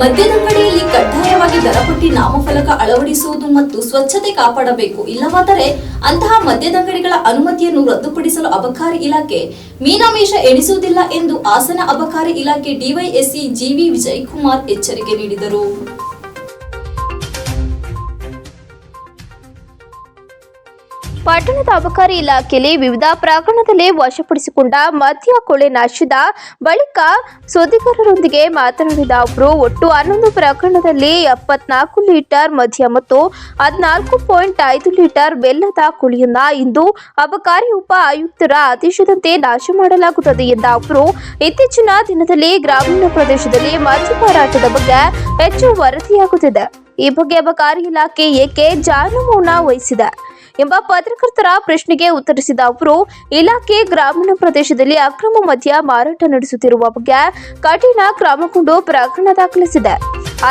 ಮದ್ಯದಂಗಡಿಯಲ್ಲಿ ಕಡ್ಡಾಯವಾಗಿ ದರಪಟ್ಟಿ ನಾಮಫಲಕ ಅಳವಡಿಸುವುದು ಮತ್ತು ಸ್ವಚ್ಛತೆ ಕಾಪಾಡಬೇಕು. ಇಲ್ಲವಾದರೆ ಅಂತಹ ಮದ್ಯದಂಗಡಿಗಳ ಅನುಮತಿಯನ್ನು ರದ್ದುಪಡಿಸಲು ಅಬಕಾರಿ ಇಲಾಖೆ ಮೀನಾಮೇಷ ಎಣಿಸುವುದಿಲ್ಲ ಎಂದು ಹಾಸನ ಅಬಕಾರಿ ಇಲಾಖೆ ಡಿವೈಎಸ್ಸಿ ಜಿವಿ ವಿಜಯಕುಮಾರ್ ಎಚ್ಚರಿಕೆ ನೀಡಿದರು. ಪಟ್ಟಣದ ಅಬಕಾರಿ ಇಲಾಖೆಯಲ್ಲಿ ವಿವಿಧ ಪ್ರಕರಣದಲ್ಲಿ ವಶಪಡಿಸಿಕೊಂಡ ಮದ್ಯ ಕೊಳೆ ನಾಶದ ಬಳಿಕ ಸುದ್ದಿಗಾರರೊಂದಿಗೆ ಮಾತನಾಡಿದ ಅವರು, ಒಟ್ಟು 11 ಪ್ರಕರಣದಲ್ಲಿ 74 ಲೀಟರ್ ಮದ್ಯ ಮತ್ತು 14.5 ಲೀಟರ್ ಬೆಲ್ಲದ ಕುಳಿಯನ್ನ ಇಂದು ಅಬಕಾರಿ ಉಪ ಆಯುಕ್ತರ ಆದೇಶದಂತೆ ನಾಶ ಮಾಡಲಾಗುತ್ತದೆ ಎಂದ ಅವರು, ಇತ್ತೀಚಿನ ದಿನದಲ್ಲಿ ಗ್ರಾಮೀಣ ಪ್ರದೇಶದಲ್ಲಿ ಮದ್ಯ ಮಾರಾಟದ ಬಗ್ಗೆ ಹೆಚ್ಚು ವರದಿಯಾಗುತ್ತಿದೆ. ಈ ಬಗ್ಗೆ ಅಬಕಾರಿ ಇಲಾಖೆ ಏಕೆ ಜಾನುಮೌನ ವಹಿಸಿದೆ ಎಂಬ ಪತ್ರಕರ್ತರ ಪ್ರಶ್ನೆಗೆ ಉತ್ತರಿಸಿದ ಅವರು, ಇಲಾಖೆ ಗ್ರಾಮೀಣ ಪ್ರದೇಶದಲ್ಲಿ ಅಕ್ರಮ ಮದ್ಯ ಮಾರಾಟ ನಡೆಸುತ್ತಿರುವ ಬಗ್ಗೆ ಕಠಿಣ ಕ್ರಮಗೊಂಡು ಪ್ರಕರಣ ದಾಖಲಿಸಿದೆ.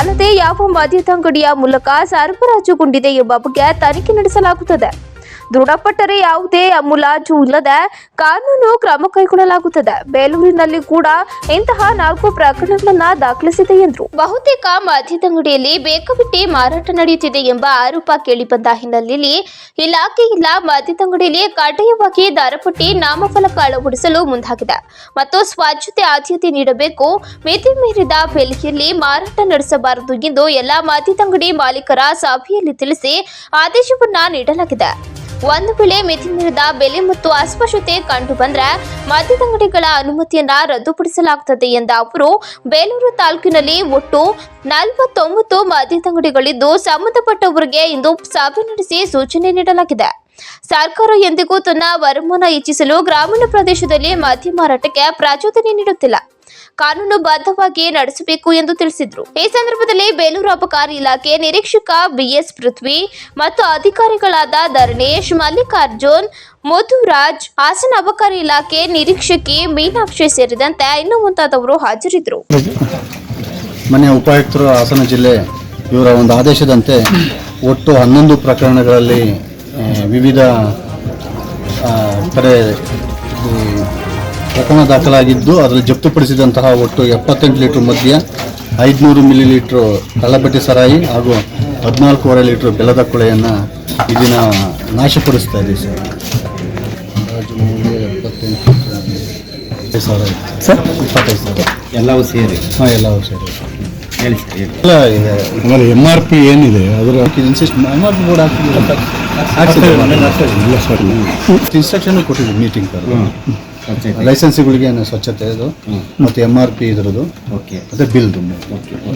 ಅಲ್ಲದೆ ಯಾವ ಮದ್ಯದಂಗಡಿಯ ಮೂಲಕ ಸರಬರಾಜುಗೊಂಡಿದೆ ಎಂಬ ಬಗ್ಗೆ ತನಿಖೆ ನಡೆಸಲಾಗುತ್ತದೆ. ದೃಢಪಟ್ಟರೆ ಯಾವುದೇ ಮುಲಾಜು ಇಲ್ಲದೆ ಕಾನೂನು ಕ್ರಮ ಕೈಗೊಳ್ಳಲಾಗುತ್ತದೆ. ಬೇಲೂರಿನಲ್ಲಿ ಕೂಡ ಇಂತಹ 4 ಪ್ರಕರಣಗಳನ್ನು ದಾಖಲಿಸಿದೆ ಎಂದರು. ಬಹುತೇಕ ಮದ್ಯದಂಗಡಿಯಲ್ಲಿ ಬೇಕಾಬಿಟ್ಟಿ ಮಾರಾಟ ನಡೆಯುತ್ತಿದೆ ಎಂಬ ಆರೋಪ ಕೇಳಿಬಂದ ಹಿನ್ನೆಲೆಯಲ್ಲಿ ಇಲಾಖೆಯಿಂದ ಮದ್ಯದಂಗಡಿಯಲ್ಲಿ ಕಡ್ಡಾಯವಾಗಿ ದರಪಟ್ಟಿ ನಾಮಫಲಕ ಅಳವಡಿಸಲು ಮುಂದಾಗಿದೆ ಮತ್ತು ಸ್ವಚ್ಛತೆ ಆದ್ಯತೆ ನೀಡಬೇಕು. ಮಿತಿ ಮೀರಿದ ಬೆಲೆಯಲ್ಲಿ ಮಾರಾಟ ನಡೆಸಬಾರದು ಎಂದು ಎಲ್ಲ ಮದ್ಯದಂಗಡಿ ಮಾಲೀಕರ ಸಭೆಯಲ್ಲಿ ತಿಳಿಸಿ ಆದೇಶವನ್ನ ನೀಡಲಾಗಿದೆ. ಒಂದು ವೇಳೆ ಮಿತಿ ಮೀರಿದ ಬೆಲೆ ಮತ್ತು ಅಸ್ಪಷ್ಟತೆ ಕಂಡು ಬಂದರೆ ಮದ್ಯದಂಗಡಿಗಳ ಅನುಮತಿಯನ್ನ ರದ್ದುಪಡಿಸಲಾಗುತ್ತದೆ ಎಂದ ಅವರು, ಬೇಲೂರು ತಾಲೂಕಿನಲ್ಲಿ ಒಟ್ಟು 49 ಮದ್ಯದಂಗಡಿಗಳಿದ್ದು ಸಂಬಂಧಪಟ್ಟವರಿಗೆ ಇಂದು ಸಭೆ ನಡೆಸಿ ಸೂಚನೆ ನೀಡಲಾಗಿದೆ. ಸರ್ಕಾರ ಎಂದಿಗೂ ತನ್ನ ವರಮಾನ ಹೆಚ್ಚಿಸಲು ಗ್ರಾಮೀಣ ಪ್ರದೇಶದಲ್ಲಿ ಮದ್ಯ ಮಾರಾಟಕ್ಕೆ ಪ್ರಚೋದನೆ ನೀಡುತ್ತಿಲ್ಲ. ಕಾನೂನು ಬದ್ಧವಾಗಿ ನಡೆಸಬೇಕು ಎಂದು ತಿಳಿಸಿದರು. ಈ ಸಂದರ್ಭದಲ್ಲಿ ಬೇಲೂರು ಅಬಕಾರಿ ಇಲಾಖೆ ನಿರೀಕ್ಷಕ ಬಿಎಸ್ ಪೃಥ್ವಿ ಮತ್ತು ಅಧಿಕಾರಿಗಳಾದ ಧರಣೇಶ್, ಮಲ್ಲಿಕಾರ್ಜುನ್, ಮಧುರಾಜ್, ಹಾಸನ ಅಬಕಾರಿ ಇಲಾಖೆ ನಿರೀಕ್ಷಕಿ ಮೀನಾಕ್ಷಿ ಸೇರಿದಂತೆ ಇನ್ನು ಮುಂತಾದವರು ಹಾಜರಿದ್ದರು. ಮಾನ್ಯ ಉಪಾಯುಕ್ತರು ಹಾಸನ ಜಿಲ್ಲೆ ಇವರ ಒಂದು ಆದೇಶದಂತೆ ಒಟ್ಟು 11 ಪ್ರಕರಣಗಳಲ್ಲಿ ವಿವಿಧ ಕಡೆ ಪ್ರಕರಣ ದಾಖಲಾಗಿದ್ದು ಅದರಲ್ಲಿ ಜಪ್ತುಪಡಿಸಿದಂತಹ ಒಟ್ಟು 78 ಲೀಟರ್ ಮದ್ಯ, 500 ಮಿಲಿ ಲೀಟ್ರು ಕಳ್ಳಬಟ್ಟಿ ಸರಾಯಿ ಹಾಗೂ 14.5 ಲೀಟರ್ ಬೆಲ್ಲದ ಕೊಳೆಯನ್ನು ಈ ದಿನ ನಾಶಪಡಿಸ್ತಾ ಇದ್ದೀವಿ ಸರ್. 25,000 ಎಲ್ಲವೂ ಸೇರಿ. ಹಾಂ, ಎಲ್ಲವೂ ಸೇರಿ ಹೇಳಿ ಸರ್, ಹೇಳಿ. ಎಲ್ಲ ಇದೆ. ಆಮೇಲೆ MRP ಏನಿದೆ ಅದರ ಇನ್ಸಿಸ್ಟ್ MRP ಬೋರ್ಡ್ ಇನ್ಸ್ಟ್ರಕ್ಷನ್ ಕೊಟ್ಟಿದ್ದೀವಿ ಮೀಟಿಂಗ್ ಲೈಸೆನ್ಸ್ಗಳಿಗೆ ಸ್ವಚ್ಛತೆ ಇದು ಮತ್ತು MRP ಇದರದು ಓಕೆ ಮತ್ತು ಬಿಲ್ದು.